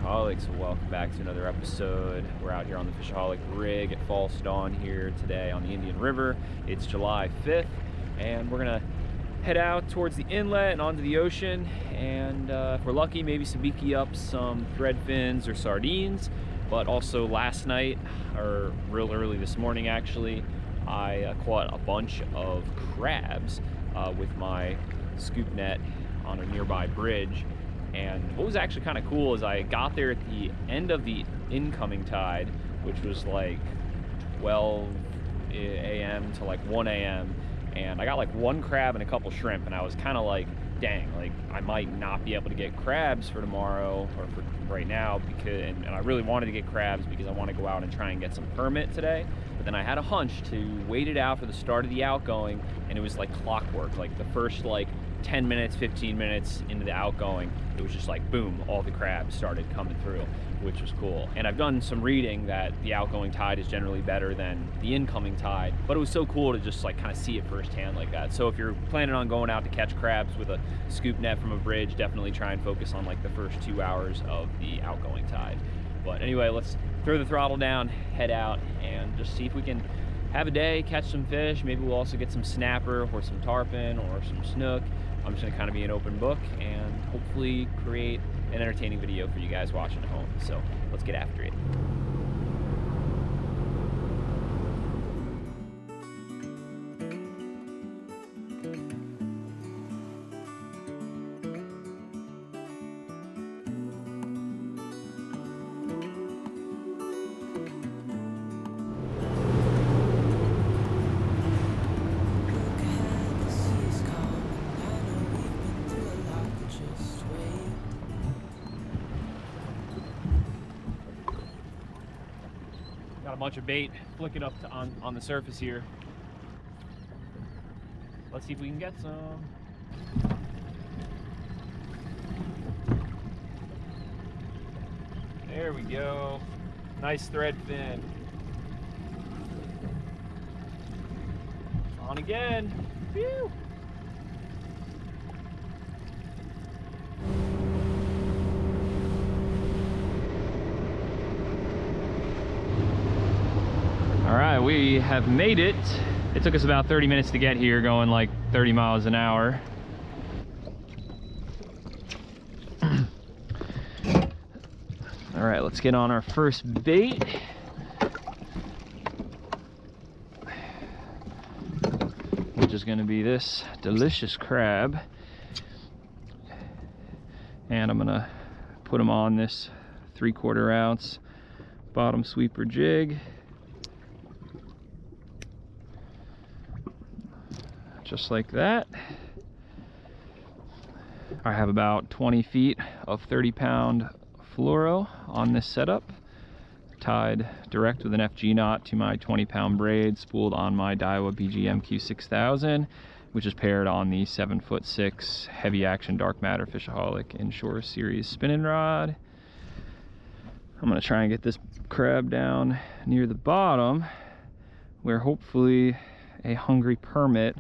Fishaholics. Welcome back to another episode. We're out here on the Fishaholic rig at false dawn here today on the Indian River. It's July 5th and we're gonna head out towards the inlet and onto the ocean, and if we're lucky, maybe sabiki up some thread fins or sardines. But also last night, or real early this morning actually, I caught a bunch of crabs with my scoop net on a nearby bridge. And what was actually kind of cool is I got there at the end of the incoming tide, which was like 12 a.m. to like 1 a.m. and I got like one crab and a couple shrimp, and I was kind of like, dang, like I might not be able to get crabs for tomorrow or for right now, because and I really wanted to get crabs because I want to go out and try and get some permit today. But then I had a hunch to wait it out for the start of the outgoing, and it was like clockwork. Like the first like 10 minutes, 15 minutes into the outgoing, it was just like boom, all the crabs started coming through, which was cool. And I've done some reading that the outgoing tide is generally better than the incoming tide, but it was so cool to just like kind of see it firsthand like that. So if you're planning on going out to catch crabs with a scoop net from a bridge, definitely try and focus on like the first 2 hours of the outgoing tide. But anyway, let's throw the throttle down, head out, and just see if we can have a day, catch some fish. Maybe we'll also get some snapper or some tarpon or some snook. I'm just gonna kind of be an open book and hopefully create an entertaining video for you guys watching at home. So let's get after it. Got a bunch of bait flicking up to on the surface here. Let's see if we can get some. There we go. Nice thread fin. On again. Phew. All right, we have made it. It took us about 30 minutes to get here, going like 30 miles an hour. All right, let's get on our first bait. Which is gonna be this delicious crab. And I'm gonna put them on this 3/4 ounce bottom sweeper jig. Just like that. I have about 20 feet of 30-pound fluoro on this setup, tied direct with an FG knot to my 20-pound braid, spooled on my Daiwa BGM Q6000, which is paired on the 7'6" heavy action dark matter Fishaholic Inshore series spinning rod. I'm gonna try and get this crab down near the bottom, where hopefully a hungry permit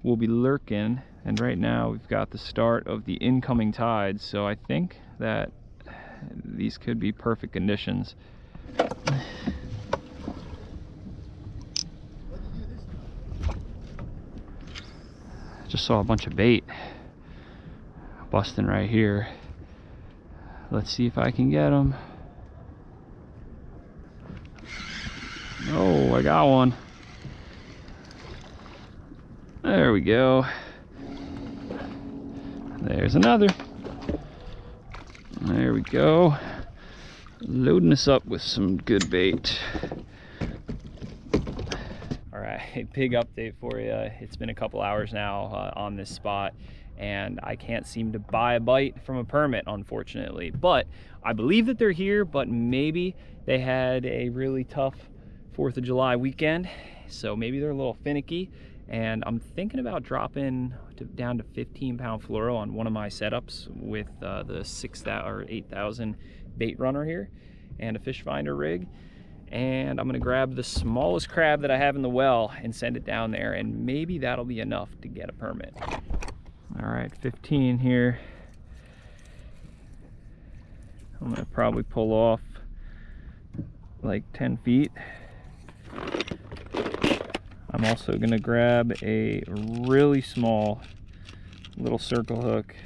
will be lurking. And right now we've got the start of the incoming tide, so I think that these could be perfect conditions. Just saw a bunch of bait busting right here. Let's see if I can get them. Oh, I got one. There we go. There's another. There we go. Loading us up with some good bait. All right, big update for you. It's been a couple hours now on this spot, and I can't seem to buy a bite from a permit, unfortunately. But I believe that they're here, but maybe they had a really tough 4th of July weekend, so maybe they're a little finicky. And I'm thinking about dropping down to 15-pound fluoro on one of my setups with the 6,000 or 8,000 bait runner here and a fish finder rig. And I'm gonna grab the smallest crab that I have in the well and send it down there, and maybe that'll be enough to get a permit. All right, 15 here. I'm gonna probably pull off like 10 feet. I'm also gonna grab a really small little circle hook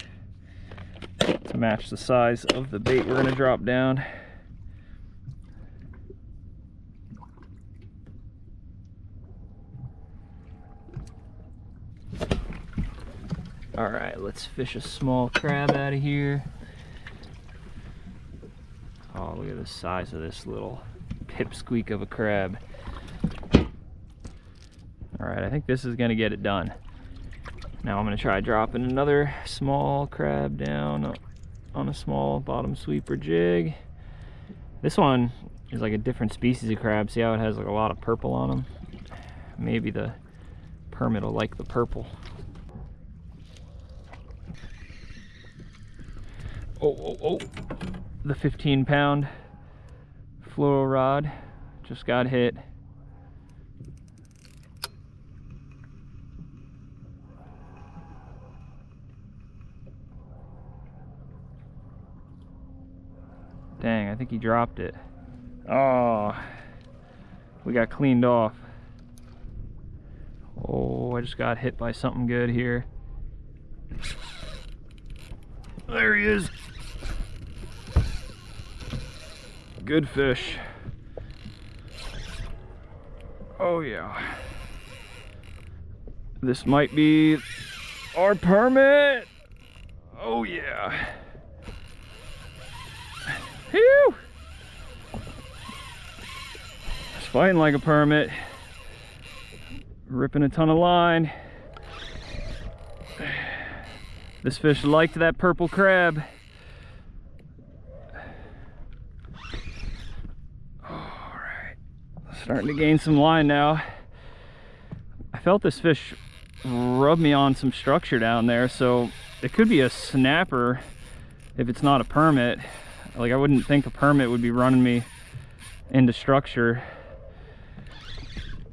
to match the size of the bait we're gonna drop down. All right, let's fish a small crab out of here. Oh, look at the size of this little pipsqueak of a crab. All right, I think this is gonna get it done. Now I'm gonna try dropping another small crab down on a small bottom sweeper jig. This one is like a different species of crab. See how it has like a lot of purple on them? Maybe the permit will like the purple. Oh, the 15-pound fluoro rod just got hit. Dang, I think he dropped it. Oh, we got cleaned off. Oh, I just got hit by something good here. There he is. Good fish. Oh yeah. This might be our permit. Oh yeah. Phew. It's fighting like a permit. Ripping a ton of line. This fish liked that purple crab. Alright, starting to gain some line now. I felt this fish rub me on some structure down there, so it could be a snapper if it's not a permit. Like, I wouldn't think a permit would be running me into structure,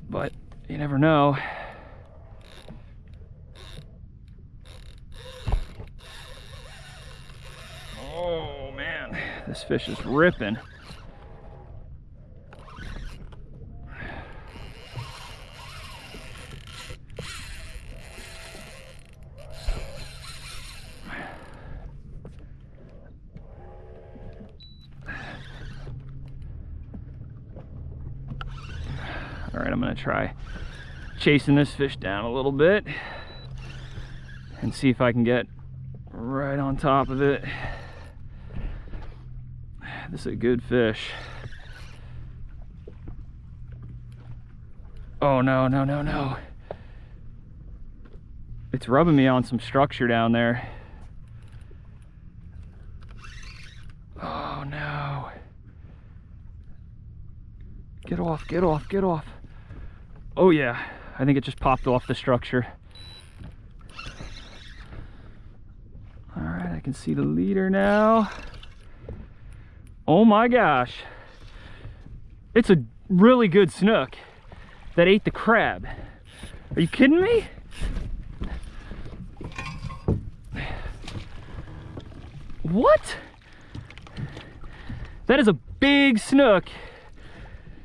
but you never know. Oh man, this fish is ripping. All right, I'm gonna try chasing this fish down a little bit and see if I can get right on top of it. This is a good fish. Oh no, no, no, no. It's rubbing me on some structure down there. Oh no. Get off, get off, get off. Oh yeah, I think it just popped off the structure. All right, I can see the leader now. Oh my gosh. It's a really good snook that ate the crab. Are you kidding me? What? That is a big snook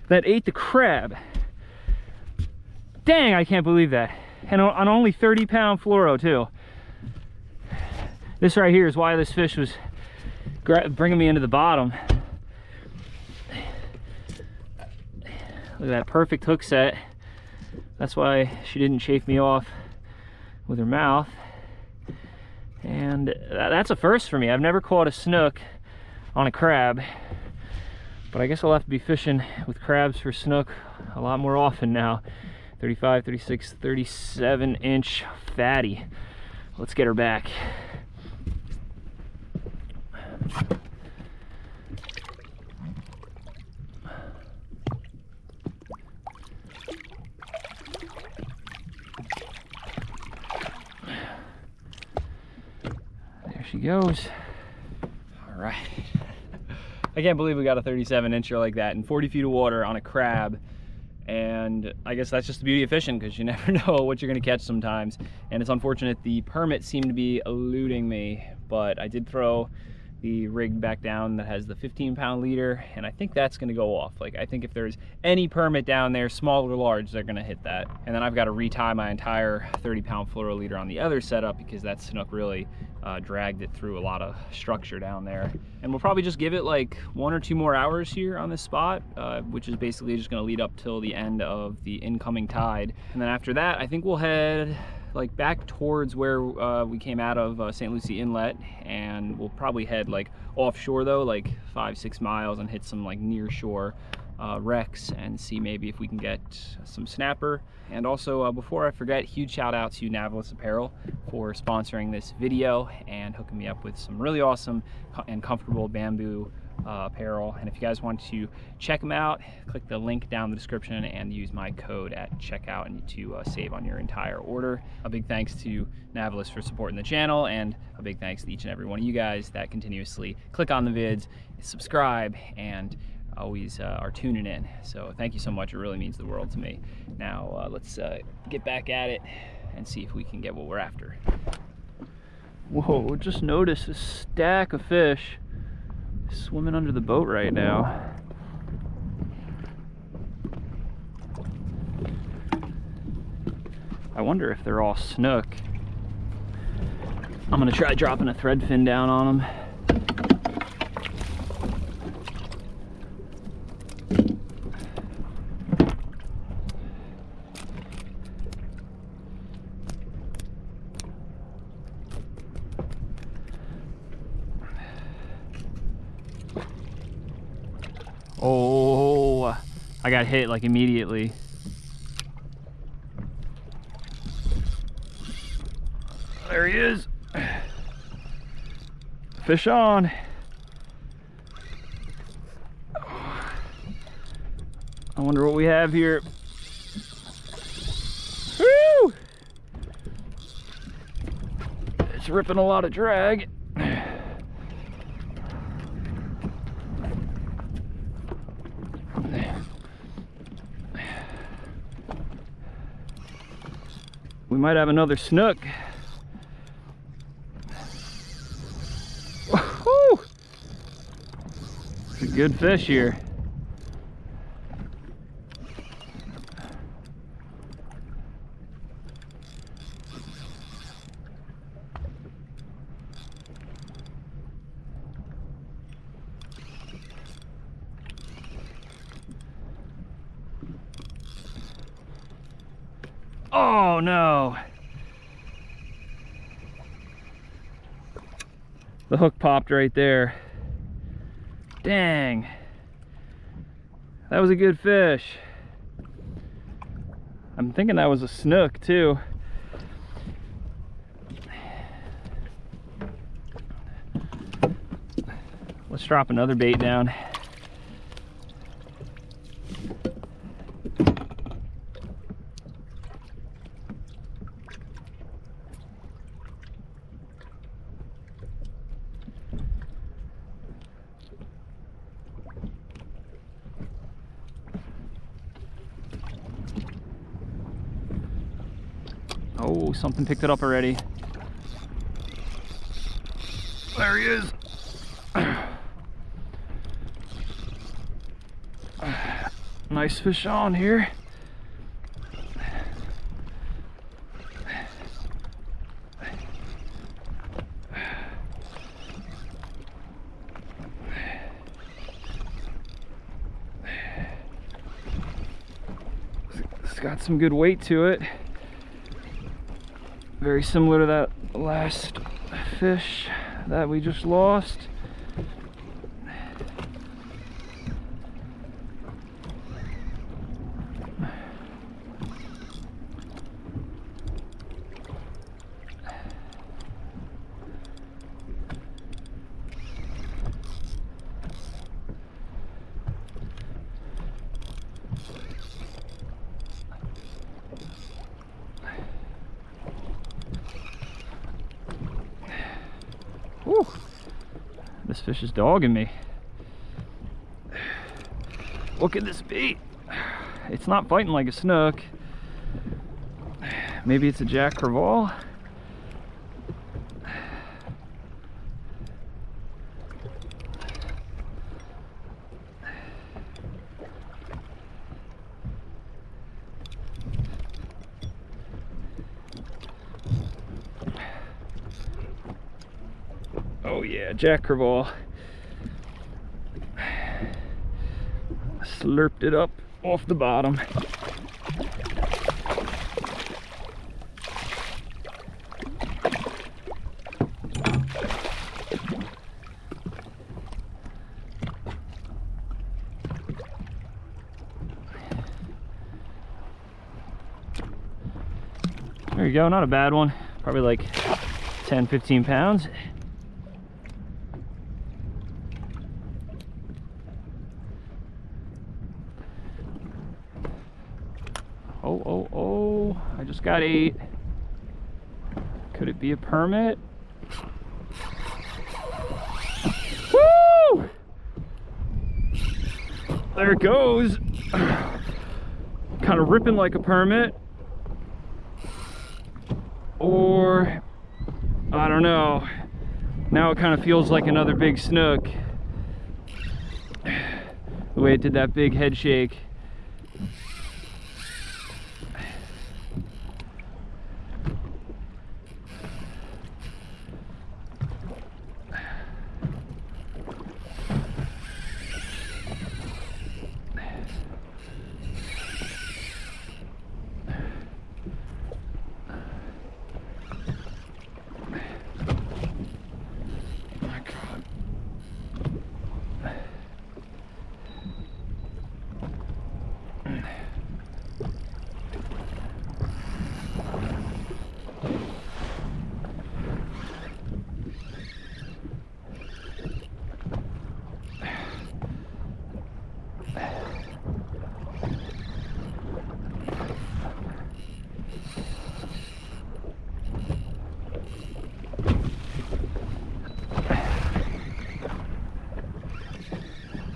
that ate the crab. Dang, I can't believe that. And on only 30-pound fluoro too. This right here is why this fish was bringing me into the bottom. Look at that perfect hook set. That's why she didn't chafe me off with her mouth. And that's a first for me. I've never caught a snook on a crab, but I guess I'll have to be fishing with crabs for snook a lot more often now. 35, 36, 37-inch fatty. Let's get her back. There she goes. All right. I can't believe we got a 37-incher like that in 40 feet of water on a crab. And I guess that's just the beauty of fishing, because you never know what you're going to catch sometimes. And it's unfortunate the permit seemed to be eluding me, but I did throw the rig back down that has the 15-pound leader, and I think that's gonna go off. Like, I think if there's any permit down there, small or large, they're gonna hit that. And then I've got to retie my entire 30-pound fluoro leader on the other setup because that snook really dragged it through a lot of structure down there. And we'll probably just give it like 1 or 2 more hours here on this spot, which is basically just gonna lead up till the end of the incoming tide. And then after that, I think we'll head like back towards where we came out of St. Lucie Inlet, and we'll probably head like offshore though, like 5-6 miles, and hit some like near shore wrecks and see maybe if we can get some snapper. And also before I forget, huge shout out to Nautilus Apparel for sponsoring this video and hooking me up with some really awesome and comfortable bamboo apparel. And if you guys want to check them out, click the link down in the description and use my code at checkout and to save on your entire order. A big thanks to Nautilus for supporting the channel, and a big thanks to each and every one of you guys that continuously click on the vids, subscribe, and always are tuning in. So thank you so much, it really means the world to me. Now let's get back at it and see if we can get what we're after. Whoa, just noticed a stack of fish swimming under the boat right now. I wonder if they're all snook. I'm gonna try dropping a thread fin down on them. Oh, I got hit like immediately. There he is. Fish on. I wonder what we have here. Woo! It's ripping a lot of drag. We might have another snook. Woo! It's a good fish here. Oh no! The hook popped right there. Dang. That was a good fish. I'm thinking that was a snook too. Let's drop another bait down. Oh, something picked it up already. There he is. Nice fish on here. It's got some good weight to it. Very similar to that last fish that we just lost. Whew. This fish is dogging me. What could this be? It's not fighting like a snook. Maybe it's a jack crevalle. Oh yeah, jack crevalle. Slurped it up off the bottom. There you go, not a bad one. Probably like 10, 15 pounds. Oh, I just got 8. Could it be a permit? Woo! There it goes. Kind of ripping like a permit. Or, I don't know. Now it kind of feels like another big snook. The way it did that big head shake.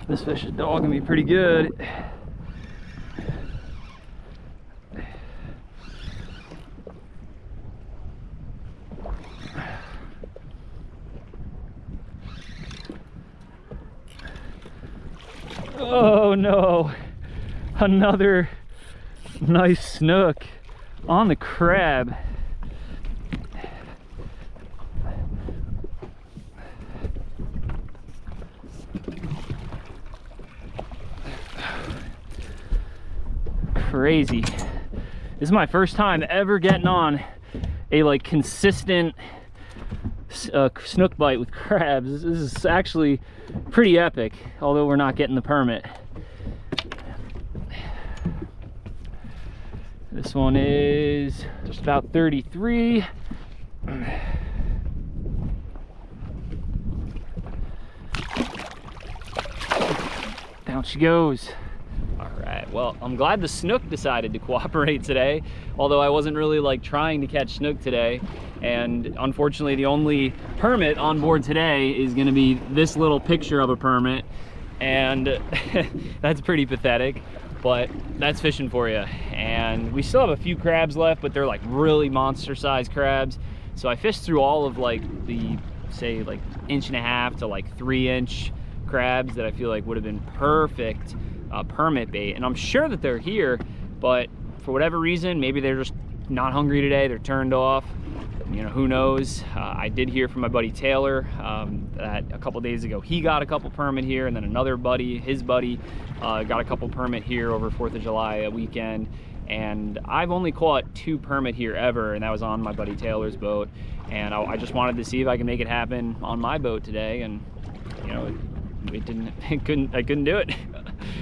This fish is dogging me pretty good. Oh no, another nice snook on the crab. Crazy. This is my first time ever getting on a like consistent snook bite with crabs. This is actually pretty epic, although we're not getting the permit. This one is just about 33. Down she goes. Well, I'm glad the snook decided to cooperate today, although I wasn't really like trying to catch snook today. And unfortunately, the only permit on board today is going to be this little picture of a permit, and that's pretty pathetic, but that's fishing for you. And we still have a few crabs left, but they're like really monster sized crabs. So I fished through all of like the, say, like 1.5 to like 3-inch crabs that I feel like would have been perfect permit bait, and I'm sure that they're here, but for whatever reason, maybe they're just not hungry today, they're turned off, you know, who knows. I did hear from my buddy Taylor that a couple days ago he got a couple permit here, and then another buddy, his buddy, got a couple permit here over 4th of July weekend, and I've only caught 2 permit here ever, and that was on my buddy Taylor's boat, and I just wanted to see if I can make it happen on my boat today, and you know, I couldn't do it.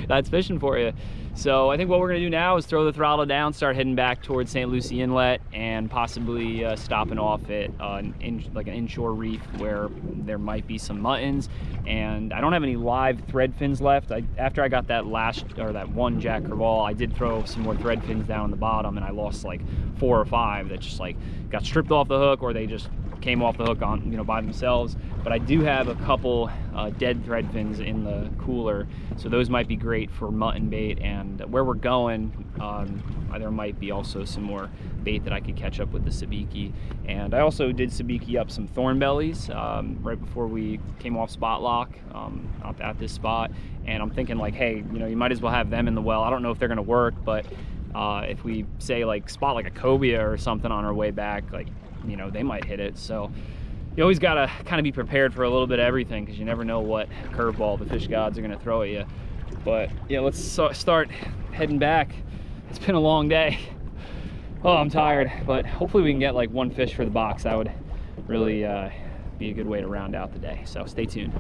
That's fishing for you. So I think what we're gonna do now is throw the throttle down, start heading back towards St. Lucie Inlet, and possibly stopping off at like an inshore reef where there might be some muttons. And I don't have any live thread fins left. After I got that that one jack crevalle, I did throw some more thread fins down on the bottom, and I lost like 4 or 5 that just like got stripped off the hook, or they just came off the hook on, you know, by themselves. But I do have a couple dead thread fins in the cooler, so those might be great for mutton bait. And where we're going, there might be also some more bait that I could catch up with the sabiki. And I also did sabiki up some thorn bellies right before we came off spot lock at this spot. And I'm thinking like, hey, you know, you might as well have them in the well. I don't know if they're gonna work, but if we say like spot like a cobia or something on our way back, like, you know, they might hit it. So you always gotta kind of be prepared for a little bit of everything, because you never know what curveball the fish gods are gonna throw at you. But yeah, let's start heading back. It's been a long day. Oh, I'm tired, but hopefully we can get like one fish for the box. That would really be a good way to round out the day. So stay tuned.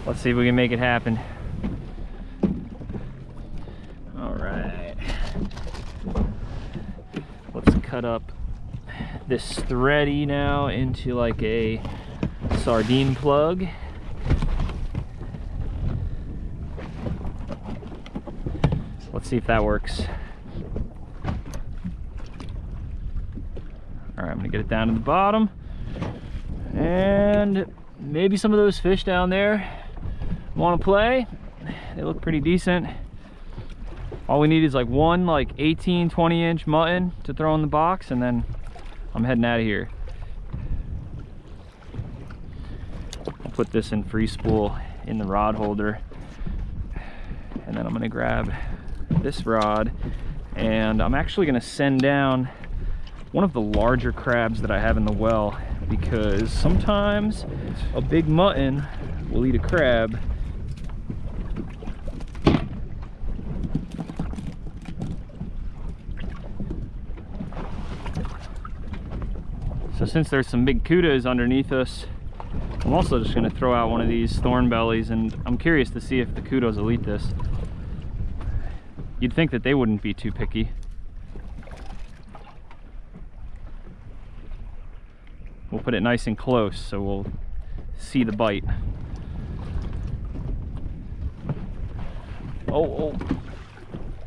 Let's see if we can make it happen. All right. Let's cut up this thready now into like a sardine plug. Let's see if that works. All right, I'm gonna get it down to the bottom. And maybe some of those fish down there want to play. They look pretty decent. All we need is like one 18-20 inch mutton to throw in the box, and then I'm heading out of here. I'll put this in free spool in the rod holder, and then I'm going to grab this rod, and I'm actually going to send down one of the larger crabs that I have in the well, because sometimes a big mutton will eat a crab. So since there's some big kudas underneath us, I'm also just going to throw out one of these thorn bellies, and I'm curious to see if the kudos will eat this. You'd think that they wouldn't be too picky. We'll put it nice and close so we'll see the bite. Oh,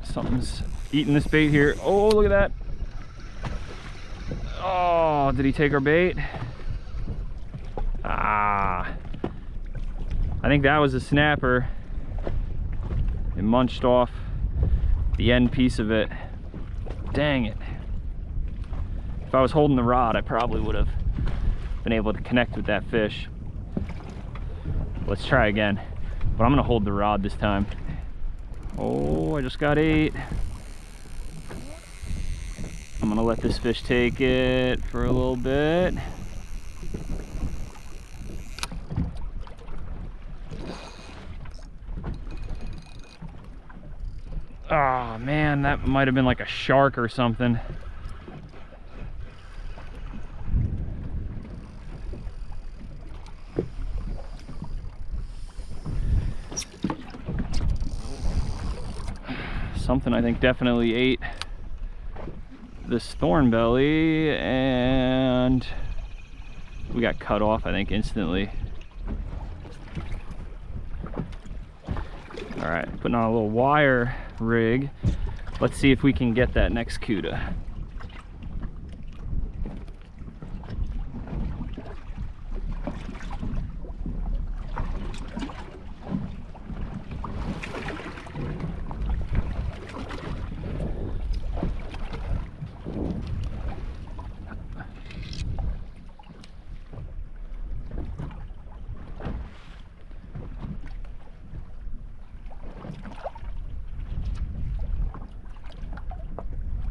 something's eating this bait here. Oh, look at that. Oh, did he take our bait? Ah, I think that was a snapper. It munched off the end piece of it. Dang it. If I was holding the rod, I probably would have been able to connect with that fish. Let's try again, but I'm gonna hold the rod this time. Oh, I just got 8. I'm gonna let this fish take it for a little bit. Oh man, that might have been like a shark or something. Something I think definitely ate this thorn belly, and we got cut off, I think, instantly. All right, putting on a little wire rig. Let's see if we can get that next cuda.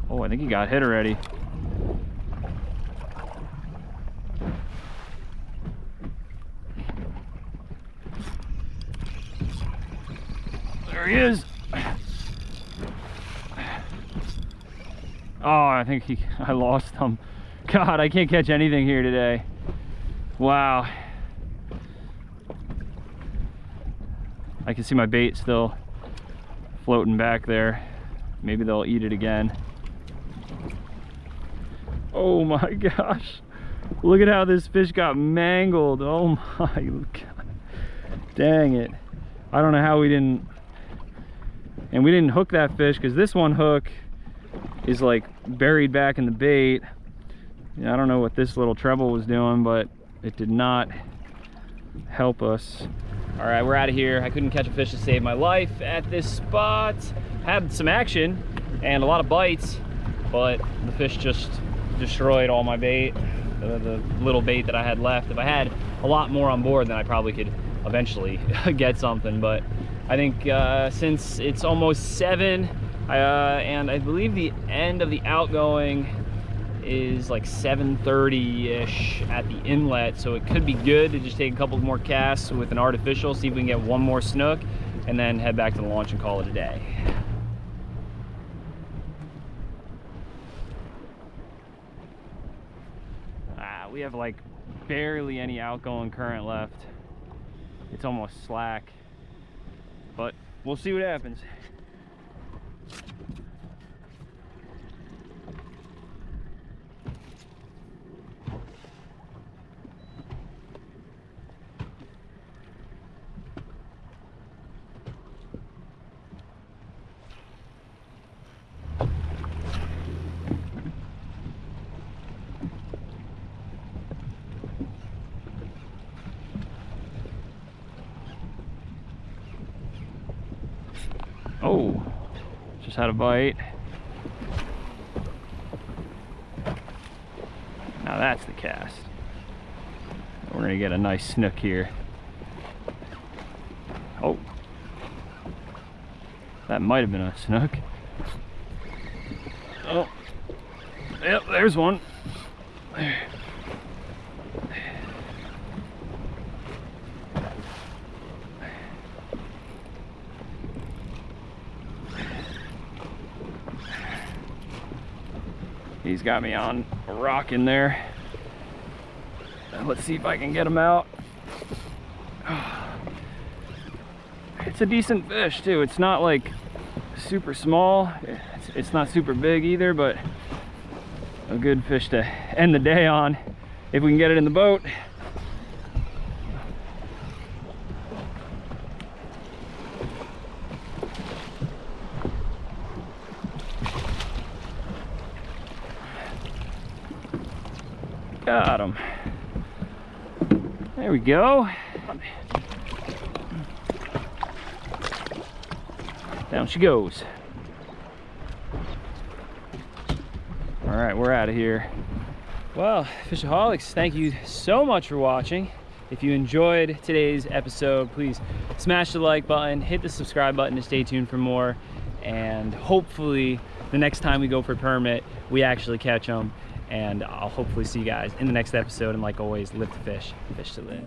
Oh, I think he got hit already. There he is. Oh, I think I lost him. God, I can't catch anything here today. Wow. I can see my bait still floating back there. Maybe they'll eat it again. Oh my gosh. Look at how this fish got mangled. Oh my God. Dang it. I don't know how we didn't. And we didn't hook that fish because this one hook is like buried back in the bait. I don't know what this little treble was doing, but it did not help us. All right, we're out of here. I couldn't catch a fish to save my life at this spot. Had some action and a lot of bites, but the fish just destroyed all my bait, the little bait that I had left. If I had a lot more on board, then I probably could eventually get something. But I think since it's almost 7, and I believe the end of the outgoing is like 7:30-ish at the inlet, so it could be good to just take a couple more casts with an artificial, see if we can get one more snook, and then head back to the launch and call it a day. We have like barely any outgoing current left. It's almost slack, but we'll see what happens. Oh, just had a bite. Now that's the cast. We're gonna get a nice snook here. Oh, that might have been a snook. Oh, yep, there's one. There. He's got me on a rock in there. Let's see if I can get him out. It's a decent fish too. It's not like super small. It's not super big either, but a good fish to end the day on if we can get it in the boat. Got him. There we go. Down she goes. All right, we're out of here. Well, Fishaholics, thank you so much for watching. If you enjoyed today's episode, please smash the like button, hit the subscribe button to stay tuned for more, and hopefully the next time we go for permit, we actually catch them. And I'll hopefully see you guys in the next episode. And like always, live to fish, fish to live.